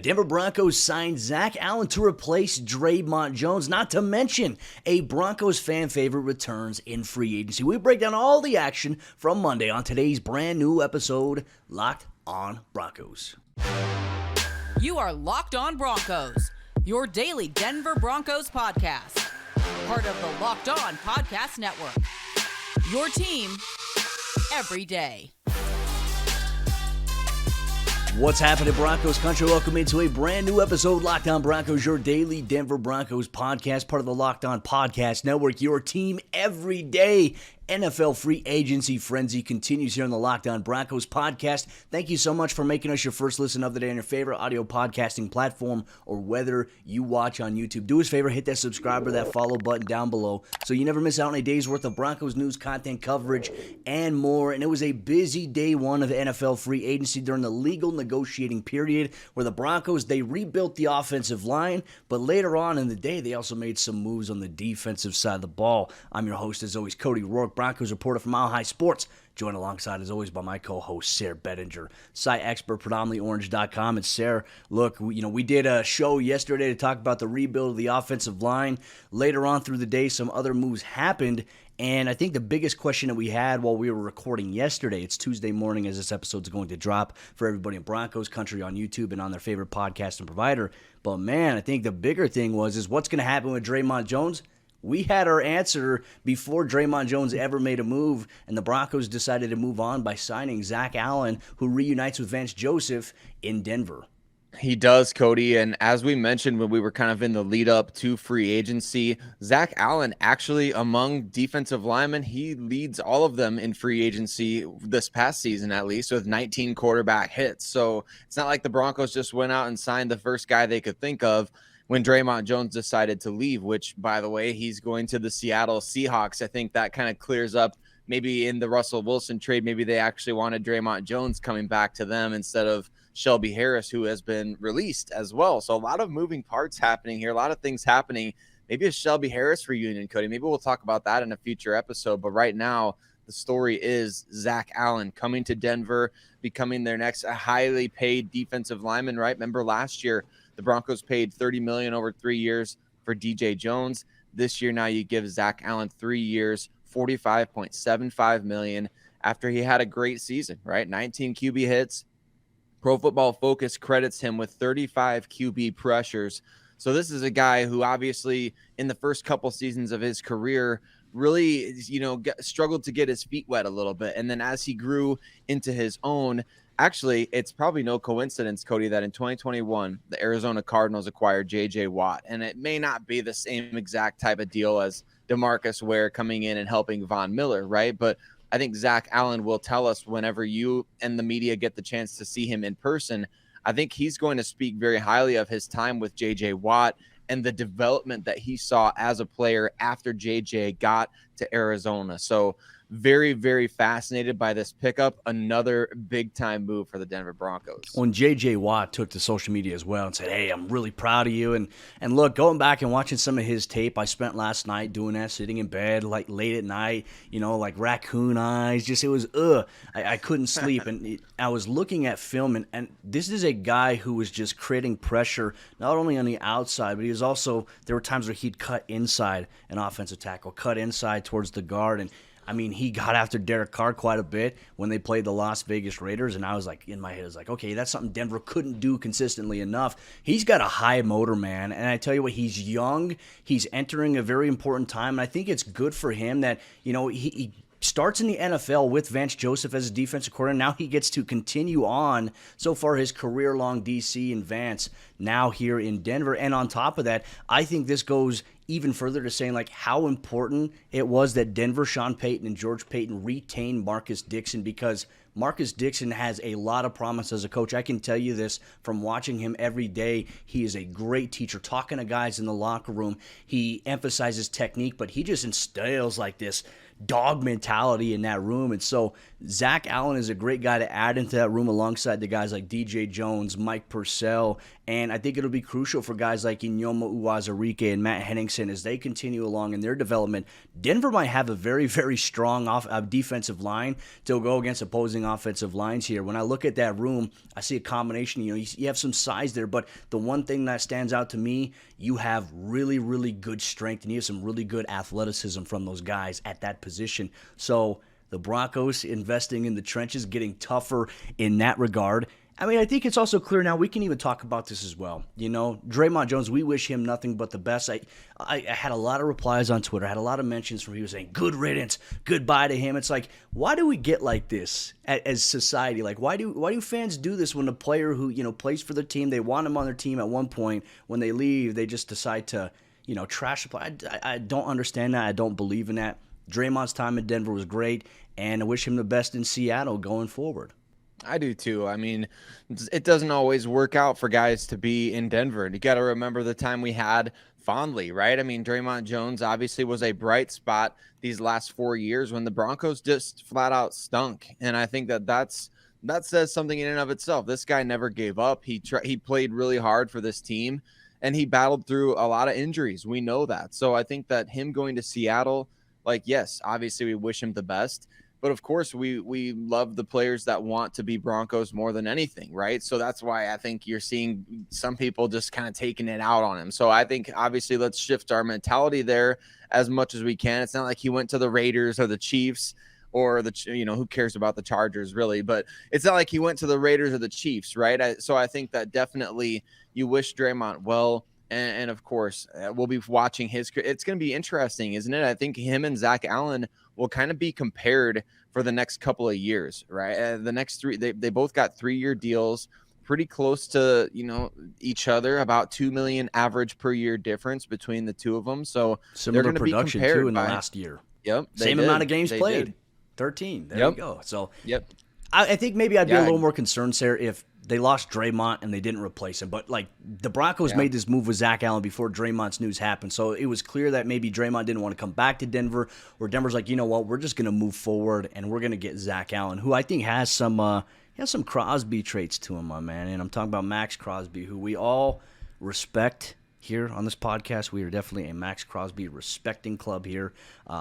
Denver Broncos signed Zach Allen to replace Dre'Mont Jones, not to mention a Broncos fan favorite returns in free agency. We break down all the action from Monday on today's brand new episode, Locked on Broncos. You are Locked on Broncos, your daily Denver Broncos podcast. Part of the Locked on Podcast Network. Your team every day. What's happening, Broncos Country? Welcome into a brand new episode, Locked on Broncos, your daily Denver Broncos podcast, part of the Locked on Podcast Network, your team every day. NFL free agency frenzy continues here on the Locked on Broncos podcast. Thank you so much for making us your first listen of the day on your favorite audio podcasting platform, or whether you watch on YouTube. Do us a favor, hit that subscribe or that follow button down below so you never miss out on a day's worth of Broncos news, content, coverage, and more. And it was a busy day one of the NFL free agency during the legal negotiating period where the Broncos, they rebuilt the offensive line, but later on in the day, they also made some moves on the defensive side of the ball. I'm your host, as always, Cody Roark, Broncos reporter from Mile High Sports, joined alongside, as always, by my co-host, Sayre Bedinger, site expert, predominantlyorange.com. And Sayre, look, we did a show yesterday to talk about the rebuild of the offensive line. Later on through the day, some other moves happened, and I think the biggest question that we had while we were recording yesterday, it's Tuesday morning as this episode's going to drop for everybody in Broncos Country on YouTube and on their favorite podcast and provider. But man, I think the bigger thing is what's going to happen with Dre'Mont Jones? We had our answer before Dre'Mont Jones ever made a move, and the Broncos decided to move on by signing Zach Allen, who reunites with Vance Joseph in Denver. He does, Cody, and as we mentioned when we were kind of in the lead up to free agency, Zach Allen actually, among defensive linemen, he leads all of them in free agency this past season, at least, with 19 quarterback hits. So it's not like the Broncos just went out and signed the first guy they could think of when Dre'Mont Jones decided to leave, which, by the way, he's going to the Seattle Seahawks. I think that kind of clears up maybe in the Russell Wilson trade, maybe they actually wanted Dre'Mont Jones coming back to them instead of Shelby Harris, who has been released as well. So a lot of moving parts happening here, a lot of things happening. Maybe a Shelby Harris reunion, Cody. Maybe we'll talk about that in a future episode. But right now, the story is Zach Allen coming to Denver, becoming their next highly paid defensive lineman, right? Remember last year, the Broncos paid $30 million over 3 years for DJ Jones. This year, now you give Zach Allen 3 years, $45.75 million after he had a great season, right? 19 QB hits. Pro Football Focus credits him with 35 QB pressures. So this is a guy who obviously in the first couple seasons of his career really, struggled to get his feet wet a little bit. And then as he grew into his own, actually, it's probably no coincidence, Cody, that in 2021, the Arizona Cardinals acquired J.J. Watt. And it may not be the same exact type of deal as DeMarcus Ware coming in and helping Von Miller, right? But I think Zach Allen will tell us whenever you and the media get the chance to see him in person. I think he's going to speak very highly of his time with J.J. Watt and the development that he saw as a player after J.J. got to Arizona. So very, very fascinated by this pickup. Another big-time move for the Denver Broncos. When J.J. Watt took to social media as well and said, hey, I'm really proud of you. And look, going back and watching some of his tape, I spent last night doing that, sitting in bed, like late at night, like raccoon eyes. Just, it was, I couldn't sleep. And I was looking at film, and this is a guy who was just creating pressure, not only on the outside, but he was also, there were times where he'd cut inside an offensive tackle, cut inside towards the guard. And I mean, he got after Derek Carr quite a bit when they played the Las Vegas Raiders, and I was like, in my head, I was like, okay, that's something Denver couldn't do consistently enough. He's got a high motor, man, and I tell you what, he's young. He's entering a very important time, and I think it's good for him that, he starts in the NFL with Vance Joseph as a defensive coordinator. Now he gets to continue on so far his career-long DC and Vance now here in Denver. And on top of that, I think this goes even further to saying like how important it was that Denver, Sean Payton, and George Payton retained Marcus Dixon, because Marcus Dixon has a lot of promise as a coach. I can tell you this from watching him every day. He is a great teacher, talking to guys in the locker room. He emphasizes technique, but he just instills like this dog mentality in that room. And so Zach Allen is a great guy to add into that room alongside the guys like DJ Jones, Mike Purcell, and I think it'll be crucial for guys like Inyoma Uwazurike and Matt Henningsen as they continue along in their development. Denver might have a very, very strong defensive line to go against opposing offensive lines here. When I look at that room, I see a combination. You have some size there, but the one thing that stands out to me, you have really, really good strength, and you have some really good athleticism from those guys at that position. So the Broncos investing in the trenches, getting tougher in that regard. I mean, I think it's also clear now, we can even talk about this as well. Dre'Mont Jones, we wish him nothing but the best. I had a lot of replies on Twitter. I had a lot of mentions from people saying, good riddance, goodbye to him. It's like, why do we get like this as society? Like, why do fans do this when a player who, plays for their team, they want him on their team at one point, when they leave, they just decide to, trash the play? I don't understand that. I don't believe in that. Dre'Mont's time in Denver was great, and I wish him the best in Seattle going forward. I do too. I mean, it doesn't always work out for guys to be in Denver. And you got to remember the time we had fondly, right? I mean, Dre'Mont Jones obviously was a bright spot these last 4 years when the Broncos just flat out stunk. And I think that says something in and of itself. This guy never gave up. He played really hard for this team, and he battled through a lot of injuries. We know that. So I think that him going to Seattle, yes, obviously we wish him the best. But of course, we love the players that want to be Broncos more than anything, right? So that's why I think you're seeing some people just kind of taking it out on him. So I think obviously let's shift our mentality there as much as we can. It's not like he went to the Raiders or the Chiefs or who cares about the Chargers really? But it's not like he went to the Raiders or the Chiefs, right? So I think that definitely you wish Dre'Mont well. And of course, we'll be watching it's going to be interesting, isn't it? I think him and Zach Allen will kind of be compared for the next couple of years, right? The next three, they both got 3-year deals, pretty close to, each other, about $2 million average per year difference between the two of them. So similar production too in the last year. Yep. Same amount of games played. 13. There you go. So yep. I think maybe I'd be a little more concerned, Sayre, if they lost Dre'Mont and they didn't replace him. But, the Broncos made this move with Zach Allen before Dre'Mont's news happened. So it was clear that maybe Dre'Mont didn't want to come back to Denver, or Denver's like, you know what, we're just going to move forward and we're going to get Zach Allen, who I think has some Crosby traits to him, my man. And I'm talking about Max Crosby, who we all respect here on this podcast. We are definitely a Max Crosby respecting club here,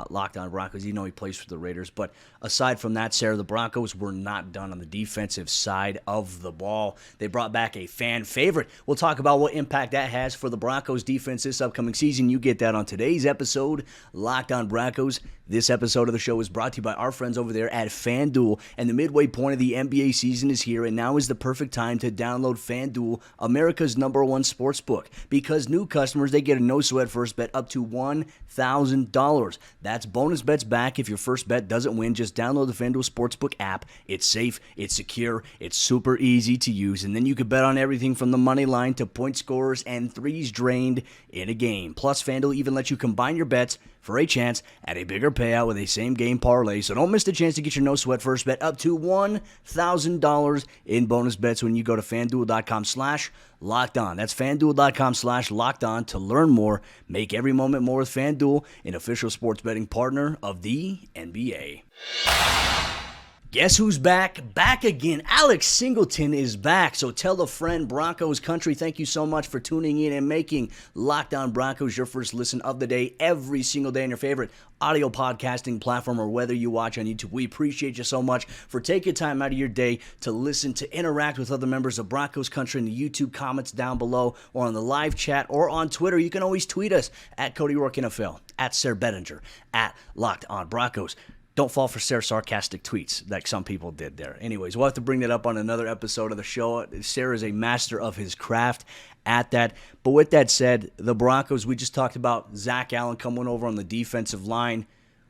Locked On Broncos. He plays for the Raiders. But aside from that, Sayre, the Broncos were not done on the defensive side of the ball. They brought back a fan favorite. We'll talk about what impact that has for the Broncos defense this upcoming season. You get that on today's episode, Locked On Broncos. This episode of the show is brought to you by our friends over there at FanDuel. And the midway point of the NBA season is here, and now is the perfect time to download FanDuel, America's #1 sportsbook. Because new customers, they get a no-sweat first bet up to $1,000. That's bonus bets back if your first bet doesn't win. Just download the FanDuel Sportsbook app. It's safe, it's secure, it's super easy to use, and then you can bet on everything from the money line to point scorers and threes drained in a game. Plus, FanDuel even lets you combine your bets for a chance at a bigger payout with a same-game parlay. So don't miss the chance to get your no-sweat first bet up to $1,000 in bonus bets when you go to FanDuel.com/LockedOn. That's FanDuel.com/LockedOn to learn more. Make every moment more with FanDuel, an official sports betting partner of the NBA. Guess who's back? Back again. Alex Singleton is back. So tell a friend, Broncos Country, thank you so much for tuning in and making Locked On Broncos your first listen of the day every single day on your favorite audio podcasting platform or whether you watch on YouTube. We appreciate you so much for taking time out of your day to listen, to interact with other members of Broncos Country in the YouTube comments down below or on the live chat or on Twitter. You can always tweet us at Cody Roark NFL, at Sayre Bedinger, at Locked On Broncos. Don't fall for Sayre's sarcastic tweets like some people did there. Anyways, we'll have to bring that up on another episode of the show. Sayre is a master of his craft at that. But with that said, the Broncos, we just talked about Zach Allen coming over on the defensive line.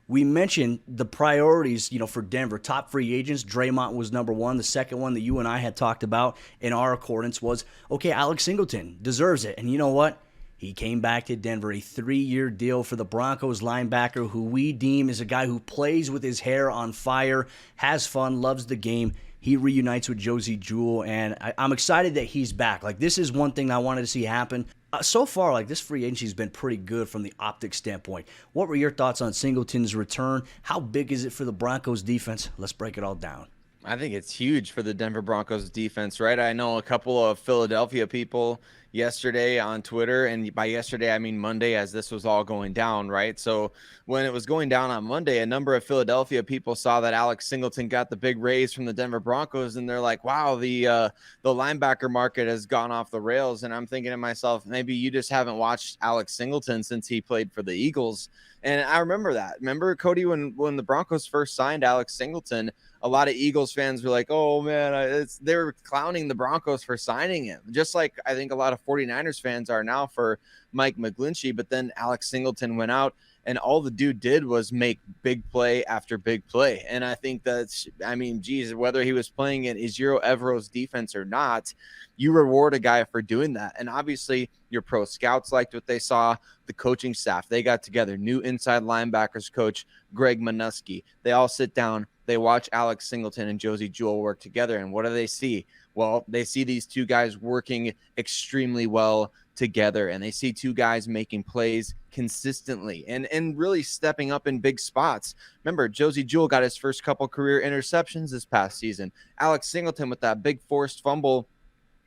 We mentioned the priorities, for Denver. Top free agents, Dre'Mont was number one. The second one that you and I had talked about in our accordance was, okay, Alex Singleton deserves it. And you know what? He came back to Denver, a 3-year deal for the Broncos linebacker who we deem is a guy who plays with his hair on fire, has fun, loves the game. He reunites with Josie Jewell, and I'm excited that he's back. This is one thing I wanted to see happen. So far, like, this free agency has been pretty good from the optic standpoint. What were your thoughts on Singleton's return? How big is it for the Broncos defense? Let's break it all down. I think it's huge for the Denver Broncos defense, right? I know a couple of Philadelphia people yesterday on Twitter, and by yesterday, I mean Monday, as this was all going down, right? So when it was going down on Monday, a number of Philadelphia people saw that Alex Singleton got the big raise from the Denver Broncos, and they're like, wow, the linebacker market has gone off the rails. And I'm thinking to myself, maybe you just haven't watched Alex Singleton since he played for the Eagles. And I remember that. Remember, Cody, when the Broncos first signed Alex Singleton, a lot of Eagles fans were like, oh, man, they were clowning the Broncos for signing him, just like I think a lot of 49ers fans are now for Mike McGlinchey. But then Alex Singleton went out, and all the dude did was make big play after big play. And I think that's, I mean, geez, whether he was playing in Ejiro Evero's defense or not, you reward a guy for doing that. And obviously your pro scouts liked what they saw. The coaching staff, they got together, new inside linebackers coach Greg Minuski. They all sit down, they watch Alex Singleton and Josey Jewell work together. And what do they see? Well, they see these two guys working extremely well together, and they see two guys making plays consistently and really stepping up in big spots. Remember, Josey Jewell got his first couple career interceptions this past season. Alex Singleton with that big forced fumble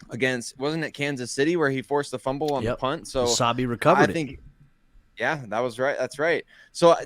against, wasn't it Kansas City, where he forced the fumble on the punt? So Sabi recovered it. Yeah, that was right. That's right. So,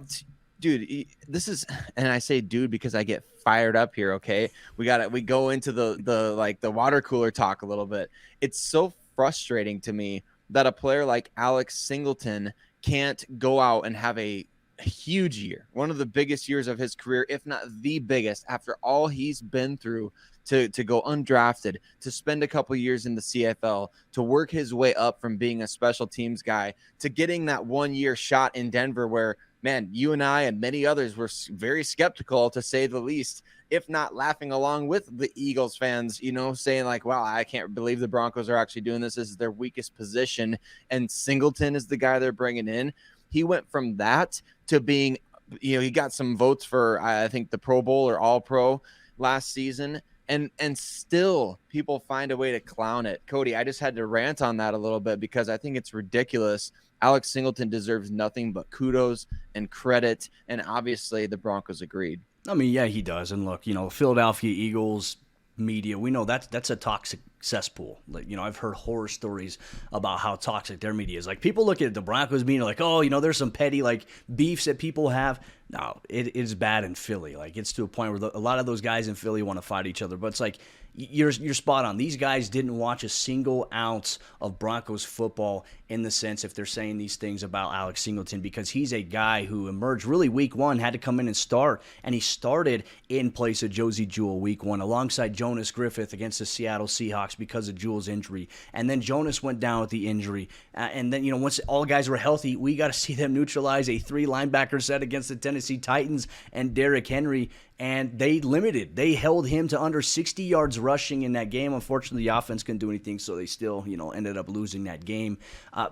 dude, this is, and I say dude because I get fired up here. Okay, we go into the water cooler talk a little bit. It's so frustrating to me that a player like Alex Singleton can't go out and have a huge year, one of the biggest years of his career, if not the biggest, after all he's been through, to go undrafted, to spend a couple years in the CFL, to work his way up from being a special teams guy to getting that 1 year shot in Denver where, man, you and I and many others were very skeptical, to say the least, if not laughing along with the Eagles fans, saying like, wow, I can't believe the Broncos are actually doing this. This is their weakest position, and Singleton is the guy they're bringing in. He went from that to being, he got some votes for, I think, the Pro Bowl or All Pro last season. And still people find a way to clown it. Cody, I just had to rant on that a little bit because I think it's ridiculous. Alex Singleton deserves nothing but kudos and credit. And obviously the Broncos agreed. I mean, yeah, he does. And look, Philadelphia Eagles media, we know that's a toxic cesspool. Like, I've heard horror stories about how toxic their media is. Like, people look at the Broncos media like, oh, there's some petty like beefs that people have. No, it is bad in Philly. Like, it's to a point where a lot of those guys in Philly want to fight each other. But it's like, you're spot on. These guys didn't watch a single ounce of Broncos football, in the sense if they're saying these things about Alex Singleton, because he's a guy who emerged really week one, had to come in and start, and he started in place of Josey Jewell week one alongside Jonas Griffith against the Seattle Seahawks because of Jewell's injury. And then Jonas went down with the injury. And then, once all guys were healthy, we got to see them neutralize a 3-linebacker set against the Tennessee Titans and Derrick Henry. And they held him to under 60 yards rushing in that game. Unfortunately, the offense couldn't do anything, so they still, ended up losing that game.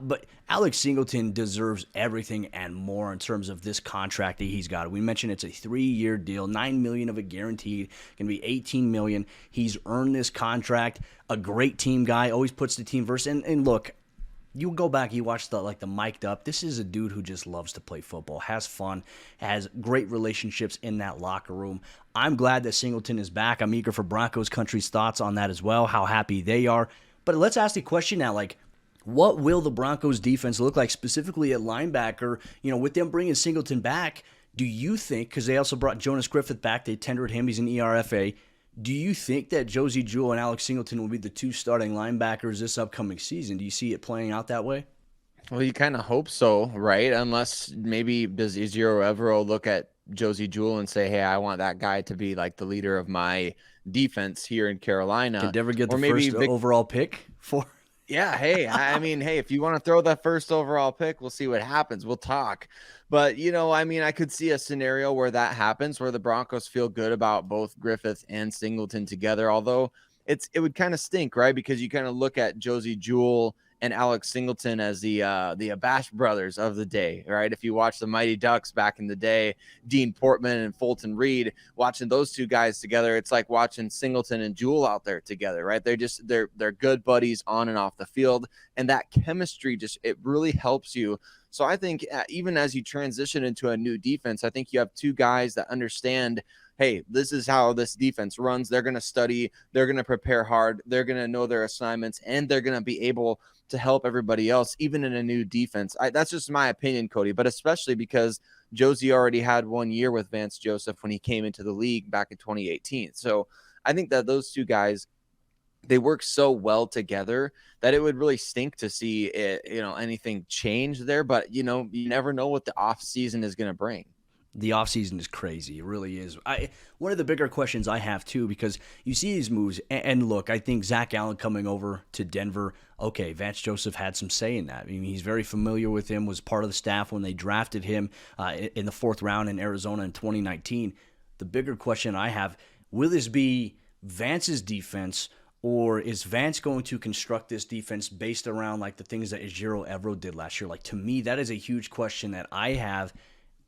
But Alex Singleton deserves everything and more in terms of this contract that he's got. We mentioned it's a 3-year deal, $9 million of it guaranteed, going to be $18 million. He's earned this contract. A great team guy, always puts the team first. And look, you go back, you watch the mic'd up. This is a dude who just loves to play football, has fun, has great relationships in that locker room. I'm glad that Singleton is back. I'm eager for Broncos Country's thoughts on that as well, how happy they are. But let's ask the question now, what will the Broncos defense look like specifically at linebacker? With them bringing Singleton back, do you think, because they also brought Jonas Griffith back, they tendered him, he's an ERFA, do you think that Josey Jewell and Alex Singleton will be the two starting linebackers this upcoming season? Do you see it playing out that way? Well, you kind of hope so, right? Unless maybe does Ejiro Evero look at Josey Jewell and say, hey, I want that guy to be like the leader of my defense here in Carolina. Can Denver get the first overall pick for? Yeah, hey, I mean, hey, if you want to throw that first overall pick, we'll see what happens. We'll talk. But, I could see a scenario where that happens, where the Broncos feel good about both Griffith and Singleton together, although it would kind of stink, right? Because you kind of look at Josey Jewell and Alex Singleton as the Abash brothers of the day, right? If you watch the Mighty Ducks back in the day, Dean Portman and Fulton Reed, watching those two guys together, it's like watching Singleton and Jewel out there together, right? They're good buddies on and off the field, and that chemistry it really helps you. So I think even as you transition into a new defense, I think you have two guys that understand, hey, this is how this defense runs. They're going to study, they're going to prepare hard, they're going to know their assignments, and they're going to be able to help everybody else, even in a new defense. That's just my opinion, Cody, but especially because Josie already had 1 year with Vance Joseph when he came into the league back in 2018. So I think that those two guys, they work so well together that it would really stink to see it, anything change there. But, you never know what the off season is going to bring. The offseason is crazy. It really is. One of the bigger questions I have, too, because you see these moves, and look, I think Zach Allen coming over to Denver, okay, Vance Joseph had some say in that. I mean, he's very familiar with him, was part of the staff when they drafted him in the 4th round in Arizona in 2019. The bigger question I have, will this be Vance's defense, or is Vance going to construct this defense based around like the things that Ejiro Evero did last year? Like, to me, that is a huge question that I have.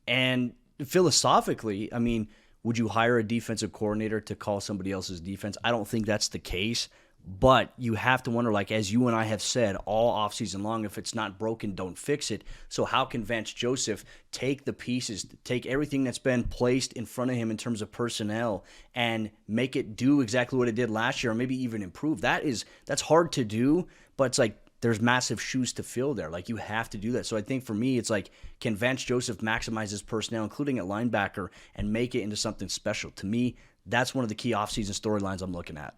And philosophically, I mean, would you hire a defensive coordinator to call somebody else's defense? I don't think that's the case, but you have to wonder, like, as you and I have said all offseason long, if it's not broken, don't fix it. So how can Vance Joseph take the pieces, take everything that's been placed in front of him in terms of personnel and make it do exactly what it did last year, or maybe even improve? That's hard to do, but it's like, there's massive shoes to fill there. Like, you have to do that. So I think for me, it's like, can Vance Joseph maximize his personnel, including at linebacker, and make it into something special? To me, that's one of the key offseason storylines I'm looking at.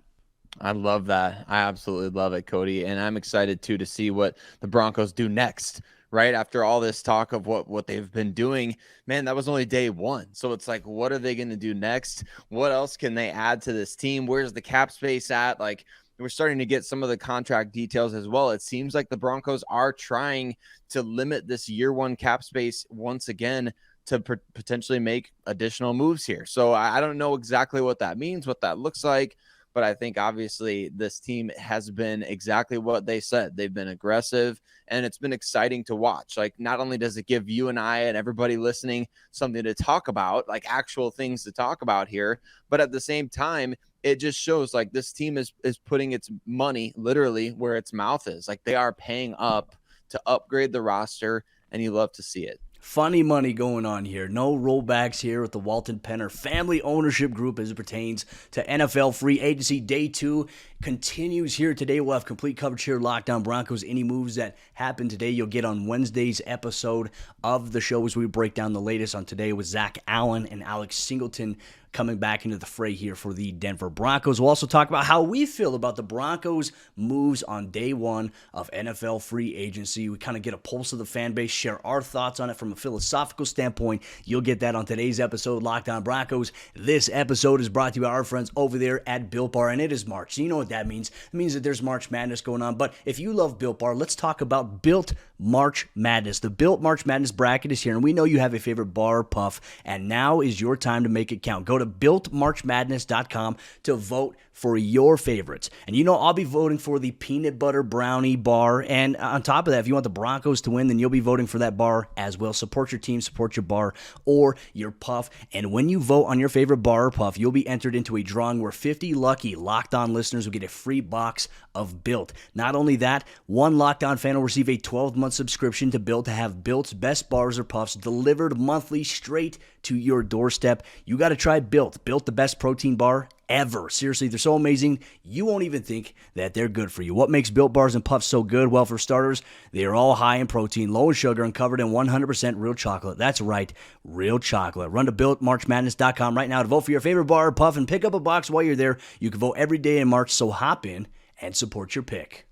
I love that. I absolutely love it, Cody. And I'm excited, too, to see what the Broncos do next, right? After all this talk of what they've been doing, man, that was only day one. So it's like, what are they going to do next? What else can they add to this team? Where's the cap space at? Like, we're starting to get some of the contract details as well. It seems like the Broncos are trying to limit this year one cap space once again to potentially make additional moves here. So I don't know exactly what that means, what that looks like, but I think obviously this team has been exactly what they said. They've been aggressive, and it's been exciting to watch. Like, not only does it give you and I and everybody listening something to talk about, like actual things to talk about here, but at the same time, it just shows like this team is putting its money literally where its mouth is. Like, they are paying up to upgrade the roster, and you love to see it. Funny money going on here. No rollbacks here with the Walton Penner family ownership group as it pertains to NFL free agency. Day 2 continues here today. We'll have complete coverage here, Locked On Broncos. Any moves that happen today, you'll get on Wednesday's episode of the show as we break down the latest on today with Zach Allen and Alex Singleton coming back into the fray here for the Denver Broncos. We'll also talk about how we feel about the Broncos' moves on day 1 of NFL free agency. We kind of get a pulse of the fan base, share our thoughts on it from a philosophical standpoint. You'll get that on today's episode, Locked On Broncos. This episode is brought to you by our friends over there at Built Bar, and it is March. So you know what that means. It means that there's March Madness going on. But if you love Built Bar, let's talk about Built March Madness. The Built March Madness bracket is here, and we know you have a favorite bar or puff, and now is your time to make it count. Go to BuiltMarchMadness.com to vote for your favorites. And you know I'll be voting for the peanut butter brownie bar. And on top of that, if you want the Broncos to win, then you'll be voting for that bar as well. Support your team, support your bar or your puff. And when you vote on your favorite bar or puff, you'll be entered into a drawing where 50 lucky Locked On listeners will get a free box of Built. Not only that, one Locked On fan will receive a 12-month subscription to Built to have Built's best bars or puffs delivered monthly straight to your doorstep. You got to try Built. Built, the best protein bar ever. Seriously, they're so amazing, you won't even think that they're good for you. What makes Built bars and puffs so good? Well, for starters, they're all high in protein, low in sugar, and covered in 100% real chocolate. That's right, real chocolate. Run to BuiltMarchMadness.com right now to vote for your favorite bar or puff and pick up a box while you're there. You can vote every day in March, so hop in and support your pick.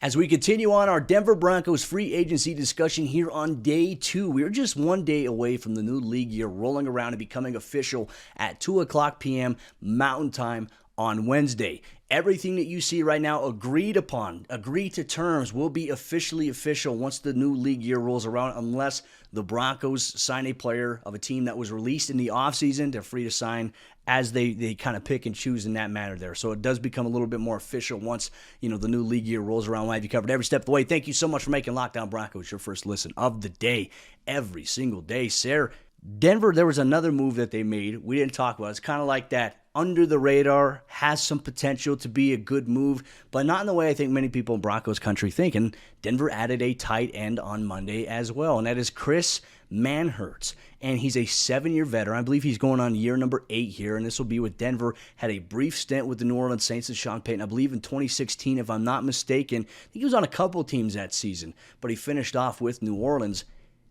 As we continue on our Denver Broncos free agency discussion here on day 2, we're just 1 day away from the new league year rolling around and becoming official at 2 o'clock p.m. Mountain Time on Wednesday. Everything that you see right now agreed to terms, will be officially official once the new league year rolls around, unless the Broncos sign a player of a team that was released in the offseason. They're free to sign as they kind of pick and choose in that manner there. So it does become a little bit more official once, the new league year rolls around. We'll have you covered every step of the way. Thank you so much for making Locked On Broncos your first listen of the day, every single day. Sayre, Denver, there was another move that they made. We didn't talk about it. It's kind of like that under the radar, has some potential to be a good move, but not in the way I think many people in Broncos country think. And Denver added a tight end on Monday as well, and that is Chris Manhertz. And he's a 7-year veteran. I believe he's going on year number 8 here, and this will be with Denver. Had a brief stint with the New Orleans Saints and Sean Payton, I believe in 2016, if I'm not mistaken. I think he was on a couple teams that season, but he finished off with New Orleans.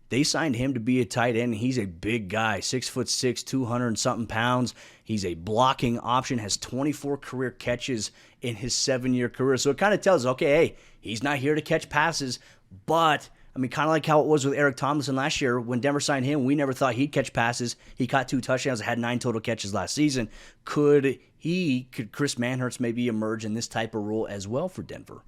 They signed him to be a tight end. He's a big guy, 6'6", 200-something pounds. He's a blocking option, has 24 career catches in his 7-year career. So it kind of tells us, okay, hey, he's not here to catch passes, but kind of like how it was with Eric Tomlinson last year. When Denver signed him, we never thought he'd catch passes. He caught 2 touchdowns, had 9 total catches last season. Could Chris Manhertz maybe emerge in this type of role as well for Denver?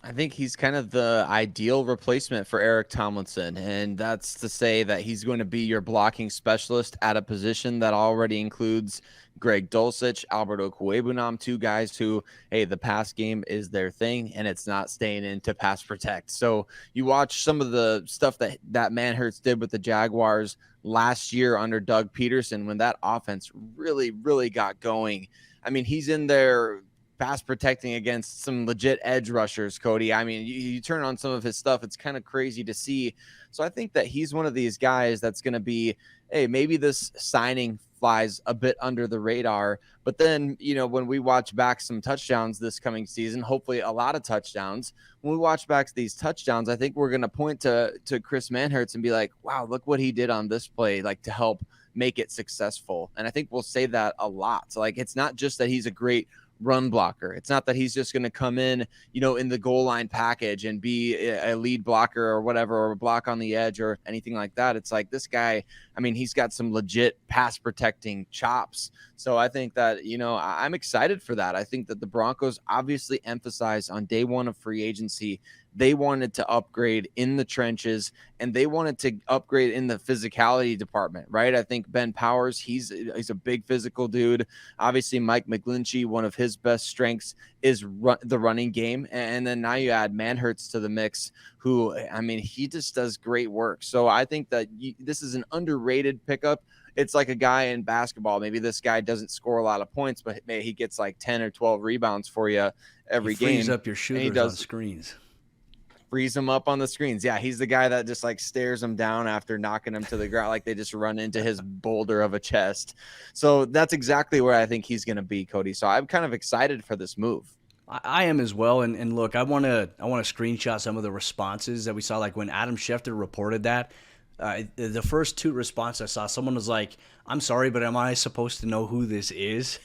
I think he's kind of the ideal replacement for Eric Tomlinson, and that's to say that he's going to be your blocking specialist at a position that already includes Greg Dulcich, Alberto Cuevunam, 2 guys who, hey, the pass game is their thing, and it's not staying in to pass protect. So you watch some of the stuff that Manhertz did with the Jaguars last year under Doug Peterson when that offense really, really got going. He's in there pass protecting against some legit edge rushers, Cody. You turn on some of his stuff, it's kind of crazy to see. So I think that he's one of these guys that's going to be, hey, maybe this signing flies a bit under the radar. But then, when we watch back some touchdowns this coming season, hopefully a lot of touchdowns, when we watch back these touchdowns, I think we're going to point to Chris Manhertz and be like, wow, look what he did on this play, like to help make it successful. And I think we'll say that a lot. So, it's not just that he's a great run blocker. It's not that he's just going to come in, in the goal line package and be a lead blocker or whatever, or a block on the edge or anything like that. It's like this guy, he's got some legit pass protecting chops. So I think that, I'm excited for that. I think that the Broncos obviously emphasized on day one of free agency, they wanted to upgrade in the trenches and they wanted to upgrade in the physicality department, right? I think Ben Powers, he's a big physical dude. Obviously, Mike McGlinchey, one of his best strengths is the running game. And then now you add Manhertz to the mix, who, he just does great work. So I think that this is an underrated pickup. It's like a guy in basketball. Maybe this guy doesn't score a lot of points, but maybe he gets like 10 or 12 rebounds for you every game. He frees up your shooters on screens. Frees them up on the screens. Yeah, he's the guy that just like stares them down after knocking them to the ground, like they just run into his boulder of a chest. So that's exactly where I think he's going to be, Cody. So I'm kind of excited for this move. I am as well. And look, I want to screenshot some of the responses that we saw, like when Adam Schefter reported that. The first 2 responses I saw, someone was like, "I'm sorry, but am I supposed to know who this is?"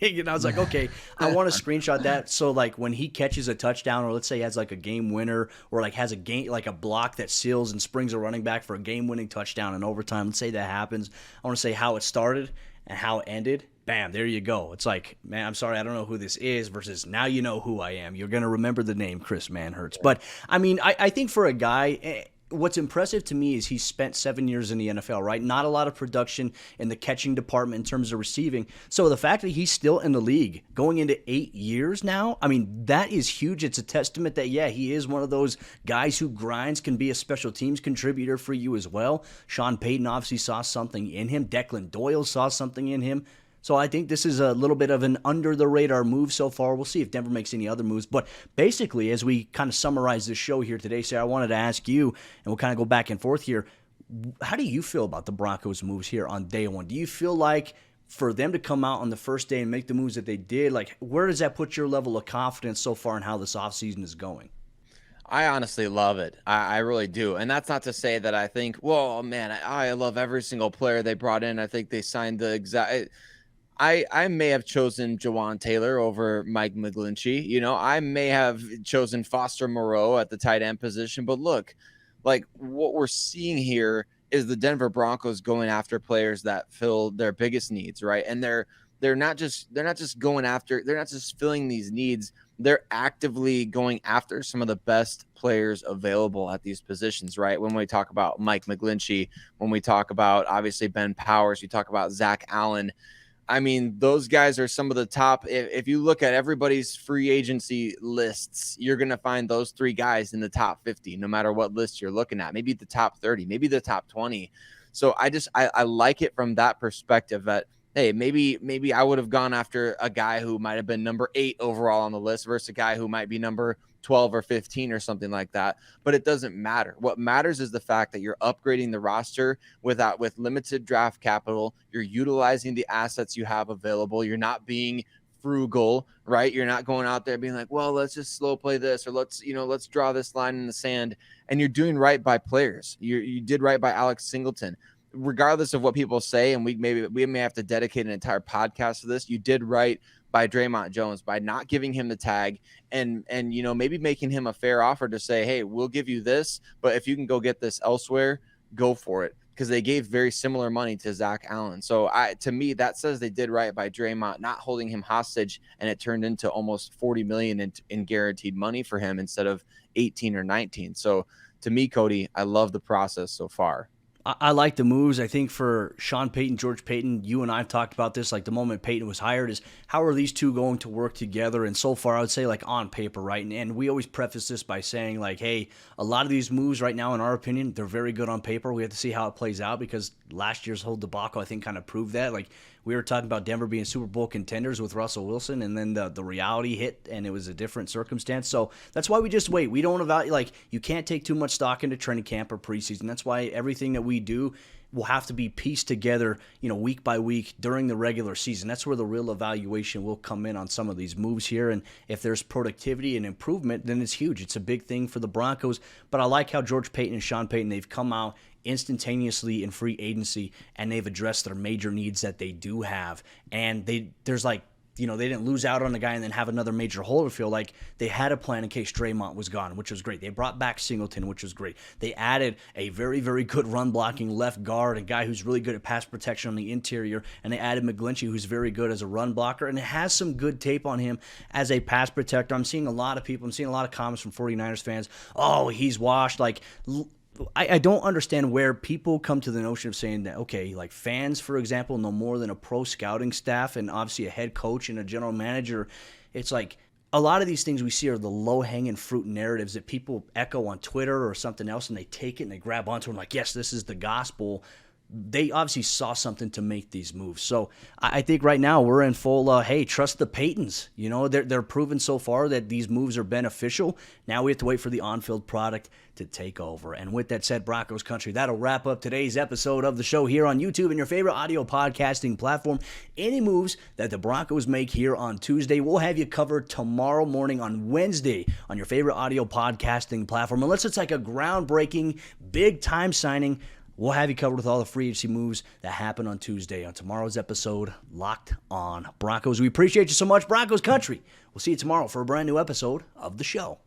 And I was like, okay, I want to screenshot that. So like when he catches a touchdown, or let's say he has like a game winner, or like has a game, like a block that seals and springs a running back for a game winning touchdown in overtime. Let's say that happens. I want to say how it started and how it ended. Bam, there you go. It's like, man, I'm sorry, I don't know who this is, versus now you know who I am. You're going to remember the name Chris Manhertz. But I think for a guy, what's impressive to me is he's spent 7 years in the NFL, right? Not a lot of production in the catching department in terms of receiving. So the fact that he's still in the league going into 8 years now, that is huge. It's a testament that, yeah, he is one of those guys who grinds, can be a special teams contributor for you as well. Sean Payton obviously saw something in him. Declan Doyle saw something in him. So I think this is a little bit of an under-the-radar move so far. We'll see if Denver makes any other moves. But basically, as we kind of summarize this show here today, Sayre, I wanted to ask you, and we'll kind of go back and forth here, how do you feel about the Broncos' moves here on day one? Do you feel like for them to come out on the first day and make the moves that they did, like where does that put your level of confidence so far in how this offseason is going? I honestly love it. I really do. And that's not to say that I think, well, man, I love every single player they brought in. I think they signed the exact... I may have chosen Jawan Taylor over Mike McGlinchey. I may have chosen Foster Moreau at the tight end position. But look, like what we're seeing here is the Denver Broncos going after players that fill their biggest needs, right? And they're they're not just filling these needs. They're actively going after some of the best players available at these positions, right? When we talk about Mike McGlinchey, when we talk about obviously Ben Powers, we talk about Zach Allen. I mean, those guys are some of the top. If you look at everybody's free agency lists, you're going to find those three guys in the top 50, no matter what list you're looking at, maybe the top 30, maybe the top 20. So I like it from that perspective that, hey, maybe I would have gone after a guy who might have been number 8 overall on the list versus a guy who might be number 12 or 15 or something like that. But it doesn't matter. What matters is the fact that you're upgrading the roster with limited draft capital. You're utilizing the assets you have available. You're not being frugal, right? You're not going out there being like, well, let's just slow play this, or let's draw this line in the sand. And you're doing right by players. You did right by Alex Singleton. Regardless of what people say, and we may have to dedicate an entire podcast to this, you did right by Dre'Mont Jones by not giving him the tag and maybe making him a fair offer to say, hey, we'll give you this, but if you can go get this elsewhere, go for it, because they gave very similar money to Zach Allen. So to me, that says they did right by Dre'Mont, not holding him hostage, and it turned into almost $40 million in guaranteed money for him instead of 18 or 19. So to me, Cody, I love the process so far. I like the moves. I think for Sean Payton, George Payton, you and I have talked about this, like the moment Payton was hired, is how are these two going to work together? And so far, I would say like on paper, right? And we always preface this by saying like, hey, a lot of these moves right now, in our opinion, they're very good on paper. We have to see how it plays out, because last year's whole debacle, I think, kind of proved that. Like, we were talking about Denver being Super Bowl contenders with Russell Wilson, and then the reality hit, and it was a different circumstance. So that's why we just wait. We don't evaluate. Like, you can't take too much stock into training camp or preseason. That's why everything that we do will have to be pieced together, week by week during the regular season. That's where the real evaluation will come in on some of these moves here. And if there's productivity and improvement, then it's huge. It's a big thing for the Broncos. But I like how George Payton and Sean Payton, they've come out instantaneously in free agency, and they've addressed their major needs that they do have. And they didn't lose out on a guy and then have another major hole to fill. Like, they had a plan in case Dre'Mont was gone, which was great. They brought back Singleton, which was great. They added a very, very good run-blocking left guard, a guy who's really good at pass protection on the interior, and they added McGlinchey, who's very good as a run blocker, and it has some good tape on him as a pass protector. I'm seeing a lot of comments from 49ers fans, oh, he's washed. Like, I don't understand where people come to the notion of saying that, okay, like fans, for example, know more than a pro scouting staff and obviously a head coach and a general manager. It's like a lot of these things we see are the low-hanging fruit narratives that people echo on Twitter or something else, and they take it and they grab onto it and like, yes, this is the gospel. They obviously saw something to make these moves. So I think right now we're in full, hey, trust the Paytons. They're proven so far that these moves are beneficial. Now we have to wait for the on-field product to take over. And with that said, Broncos Country, that'll wrap up today's episode of the show here on YouTube and your favorite audio podcasting platform. Any moves that the Broncos make here on Tuesday, we'll have you covered tomorrow morning on Wednesday on your favorite audio podcasting platform. Unless it's like a groundbreaking, big-time signing, we'll have you covered with all the free agency moves that happen on Tuesday on tomorrow's episode, Locked On Broncos. We appreciate you so much, Broncos Country. We'll see you tomorrow for a brand new episode of the show.